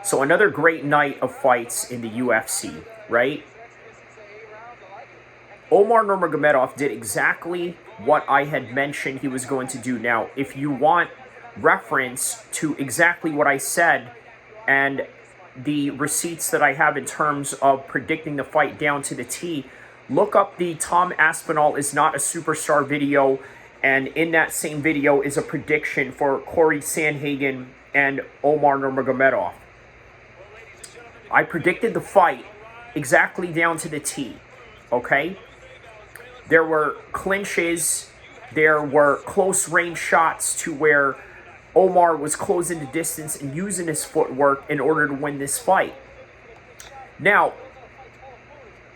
So another great night of fights in the UFC, right? Umar Nurmagomedov did exactly what I had mentioned he was going to do. Now, if you want reference to exactly what I said and the receipts that I have in terms of predicting the fight down to the T, look up the Tom Aspinall is not a superstar video, and in that same video is a prediction for Cory Sandhagen and Umar Nurmagomedov. I predicted the fight exactly down to the T, okay? There were clinches, there were close range shots to where Umar was closing the distance and using his footwork in order to win this fight. Now,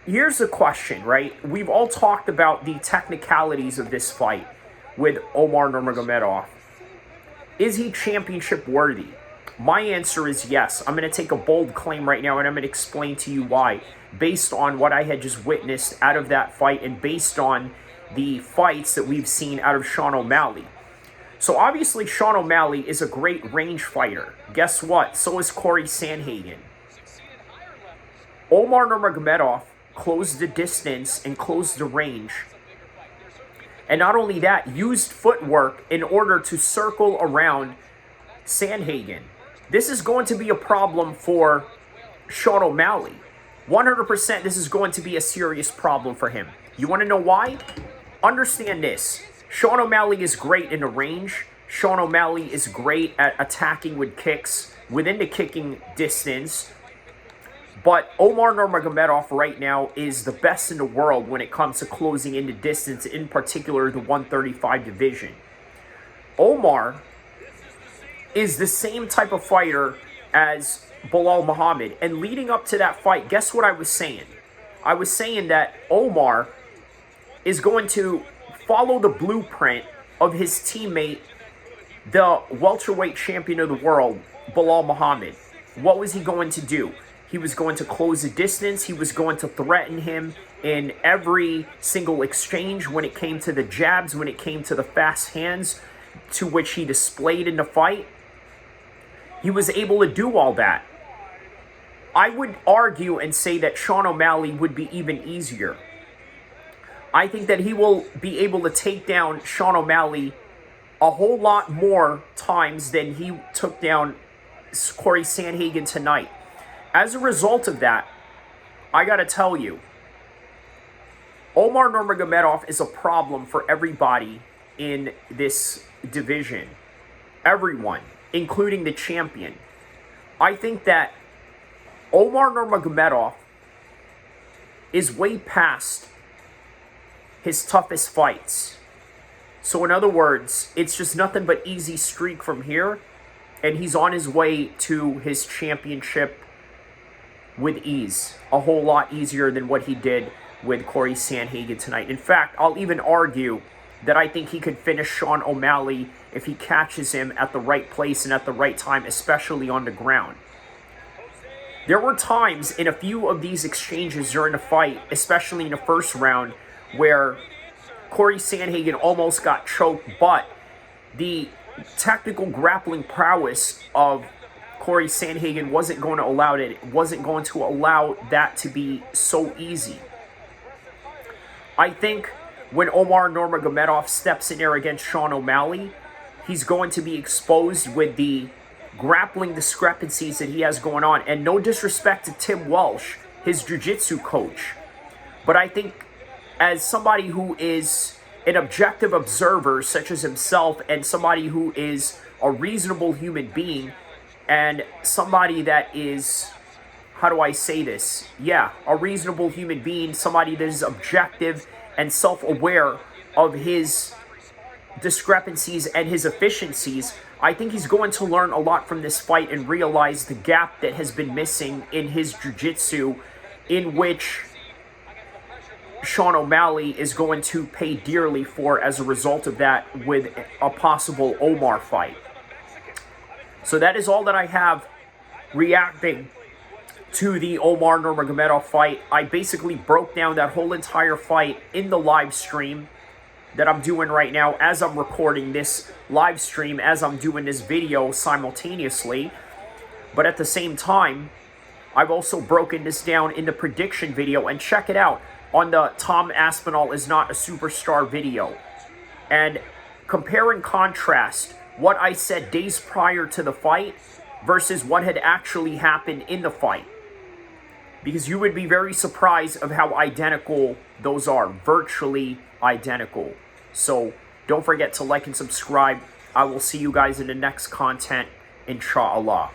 here's the question, right? We've all talked about the technicalities of this fight with Umar Nurmagomedov. Is he championship worthy? My answer is yes. I'm going to take a bold claim right now, and I'm going to explain to you why, based on what I had just witnessed out of that fight and based on the fights that we've seen out of Sean O Malley. So obviously, Sean O Malley is a great range fighter. Guess what? So is Cory Sandhagen. Umar Nurmagomedov closed the distance and closed the range. And not only that, used footwork in order to circle around Sandhagen. This is going to be a problem for Sean O Malley. 100% this is going to be a serious problem for him. You want to know why? Understand this. Sean O Malley is great in the range. Sean O Malley is great at attacking with kicks within the kicking distance. But Umar Nurmagomedov right now is the best in the world when it comes to closing in the distance, in particular the 135 division. Umar is the same type of fighter as Belal Muhammad. And leading up to that fight, guess what I was saying? I was saying that Umar is going to follow the blueprint of his teammate, the welterweight champion of the world, Belal Muhammad. What was he going to do? He was going to close the distance. He was going to threaten him in every single exchange when it came to the jabs, when it came to the fast hands, to which he displayed in the fight. He was able to do all that. I would argue and say that Sean O Malley would be even easier. I think that he will be able to take down Sean O Malley a whole lot more times than he took down Cory Sandhagen tonight. As a result of that, I got to tell you, Umar Nurmagomedov is a problem for everybody in this division. Everyone, including the champion. I think that Umar Nurmagomedov is way past his toughest fights. So in other words, it's just nothing but easy streak from here, and he's on his way to his championship with ease. A whole lot easier than what he did with Cory Sandhagen tonight. In fact, I'll even argue that I think he could finish Sean O Malley if he catches him at the right place and at the right time, especially on the ground. There were times in a few of these exchanges during the fight, especially in the first round, where Cory Sandhagen almost got choked, but the technical grappling prowess of Cory Sandhagen wasn't going to allow that to be so easy. I think when Umar Nurmagomedov steps in there against Sean O Malley, he's going to be exposed with the grappling discrepancies that he has going on. And no disrespect to Tim Welsh, his jiu-jitsu coach, but I think as somebody who is an objective observer such as himself, and somebody who is a reasonable human being, and somebody that is, how do I say this? Yeah, a reasonable human being, somebody that is objective and self-aware of his discrepancies and his efficiencies. I think he's going to learn a lot from this fight and realize the gap that has been missing in his jiu-jitsu, in which Sean O Malley is going to pay dearly for as a result of that with a possible Umar fight. So that is all that I have reacting to the Umar Nurmagomedov fight. I basically broke down that whole entire fight in the live stream that I'm doing right now as I'm recording this live stream, as I'm doing this video simultaneously. But at the same time, I've also broken this down in the prediction video, and check it out on the Tom Aspinall is not a superstar video. And compare and contrast what I said days prior to the fight versus what had actually happened in the fight. Because you would be very surprised of how identical those are, virtually identical. So don't forget to like and subscribe. I will see you guys in the next content, inshallah.